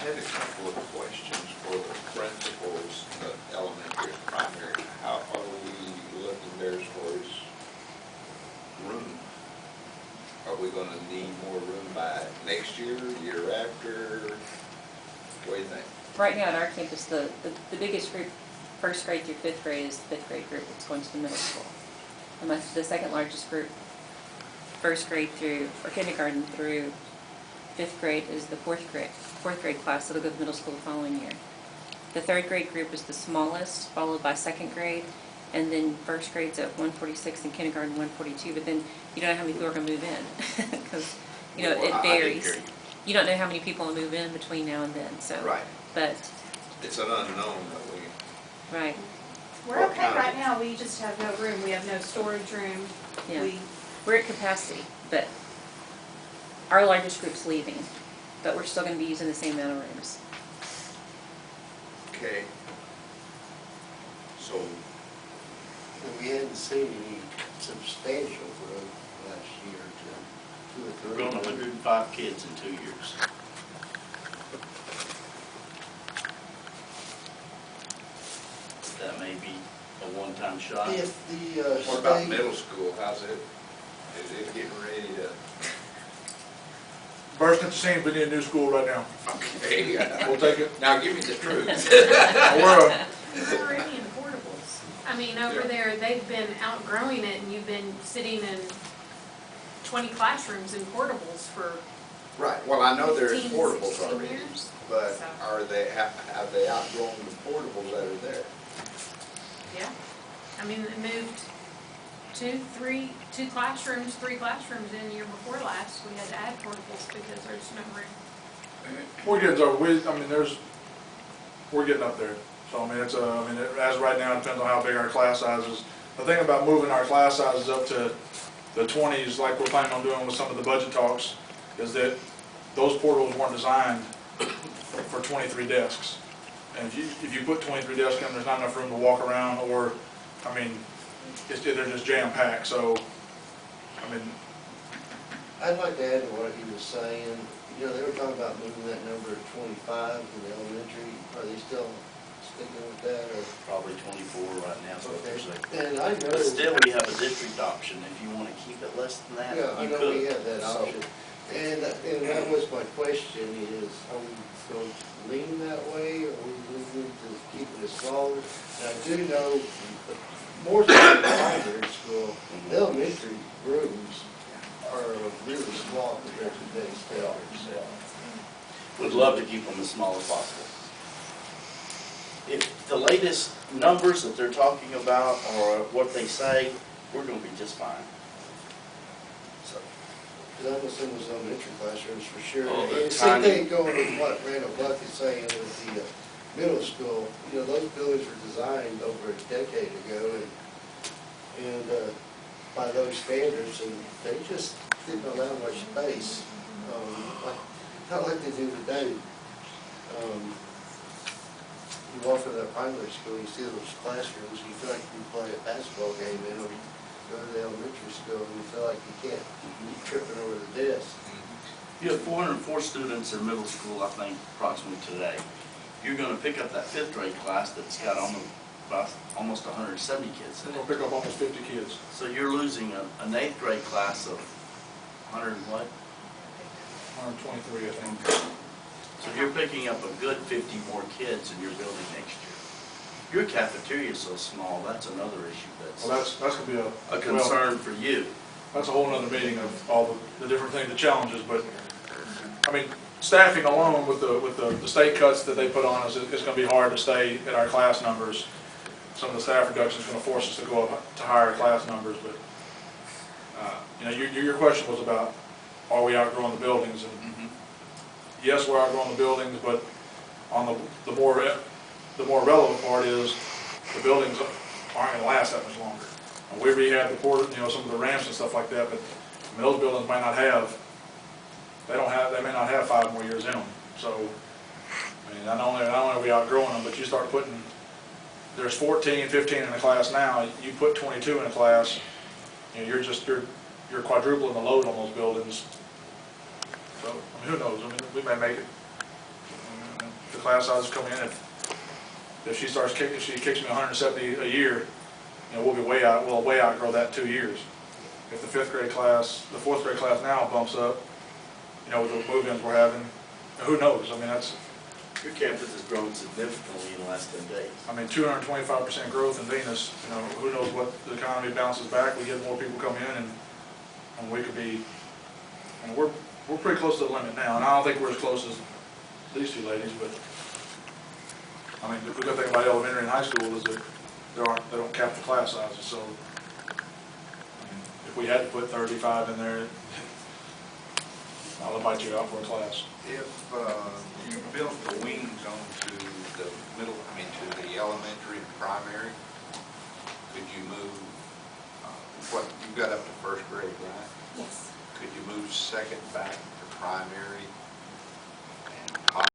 had a couple of questions for the principals of elementary and primary. How are we looking there as far as room? Are we gonna need more room by next year, year after? What do you think? Right now at our campus, the biggest group, first grade through fifth grade, is the fifth grade group that's going to the middle school. And the second largest group, first grade through, or kindergarten through fifth grade, is the fourth grade class that'll go to middle school the following year. The third grade group is the smallest, followed by second grade, and then first grade's at 146 and kindergarten 142. But then you don't know how many people are going to move in because it varies. You don't know how many people will move in between now and then. So right. But it's an unknown that we. Right. We're okay right now. We just have no room. We have no storage room. Yeah. We're at capacity, but our largest group's leaving, but we're still going to be using the same amount of rooms. Okay. So we hadn't seen any substantial growth last year to 2 or 3. We're growing 105 kids in 2 years. That may be a one-time shot. If the what about middle school? How's it? Is it getting ready to? Bursting at the seams, we need a new school right now. Okay. We'll take it. Now give me the truth. We're already in portables. I mean, over there, they've been outgrowing it, and you've been sitting in 20 classrooms in portables for. Right. Well, I know there's 15, portables 16 already, years, but so. are they have they outgrown the portables that are there? Yeah. I mean, they moved two classrooms, 3 classrooms in the year before last. We had to add portables because there's no room. We're getting we're getting up there. So I mean, as of right now, it depends on how big our class size is. The thing about moving our class sizes up to the 20s, like we're planning on doing with some of the budget talks, is that those portables weren't designed for 23 desks. And if you put 23 desks in, there's not enough room to walk around, or, I mean, they're just jam-packed. So, I mean, I'd like to add to what he was saying. They were talking about moving that number to 25 in the elementary. Are they still sticking with that? Or? Probably 24 right now. So Okay. And I know. But still, we have a district option. If you want to keep it less than that, Yeah, I know could. we have that option. And that was my question: is are we going to lean that way, or are we moving to keep it as smaller? And I do know more so in primary school, the elementary rooms are really small compared to today's standards. We'd love to keep them as small as possible. If the latest numbers that they're talking about are what they say, we're going to be just fine. So. Because I know some of those elementary classrooms for sure. Oh, And same thing going with what Randall Buck is saying with the middle school. Those buildings were designed over a decade ago, and by those standards, and they just didn't allow much space, not like they do today. You walk into that primary school, you see those classrooms, you feel like you can play a basketball game in them. Go to the elementary school, and you feel like you can't keep tripping over the desk. You have 404 students in middle school, I think, approximately today. You're going to pick up that 5th grade class that's got almost 170 kids in we're it. going to pick up almost 50 kids. So you're losing an 8th grade class of 100 and what? 123, I think. So you're picking up a good 50 more kids in your building next year. Your cafeteria is so small, that's another issue Well, that's going to be a concern for you. That's a whole other meeting of all the different things, the challenges. But I mean, staffing alone with the state cuts that they put on us, it's going to be hard to stay at our class numbers. Some of the staff reduction is going to force us to go up to higher class numbers. But your question was about, are we outgrowing the buildings? And yes, we're outgrowing the buildings, but on the more relevant part is the buildings aren't going to last that much longer. And we rehab the port, some of the ramps and stuff like that, but those buildings might not have. They may not have 5 more years in them. So, I mean, not only are we outgrowing them, but you start putting. There's 14, 15 in a class now. You put 22 in a class. You're quadrupling the load on those buildings. So, I mean, who knows? I mean, we may make it. class sizes come in, if she starts kicking, if she kicks me 170 a year, you know, we'll way outgrow that in 2 years. If the fifth grade class, the fourth grade class now bumps up, you know, with the move-ins we're having, who knows? I mean, that's, Your campus has grown significantly in the last 10 days. I mean, 225% growth in Venus, you know, who knows what the economy bounces back, we get more people come in and we could be, and we're pretty close to the limit now, and I don't think we're as close as these two ladies, but, I mean, the good thing about elementary and high school is that they don't cap the class sizes, so, I mean, if we had to put 35 in there, I'll invite you out for a class. If you built the wings onto the middle, I mean, to the elementary and primary, could you move, what, you got up to first grade, right? Yes. Could you move second back to primary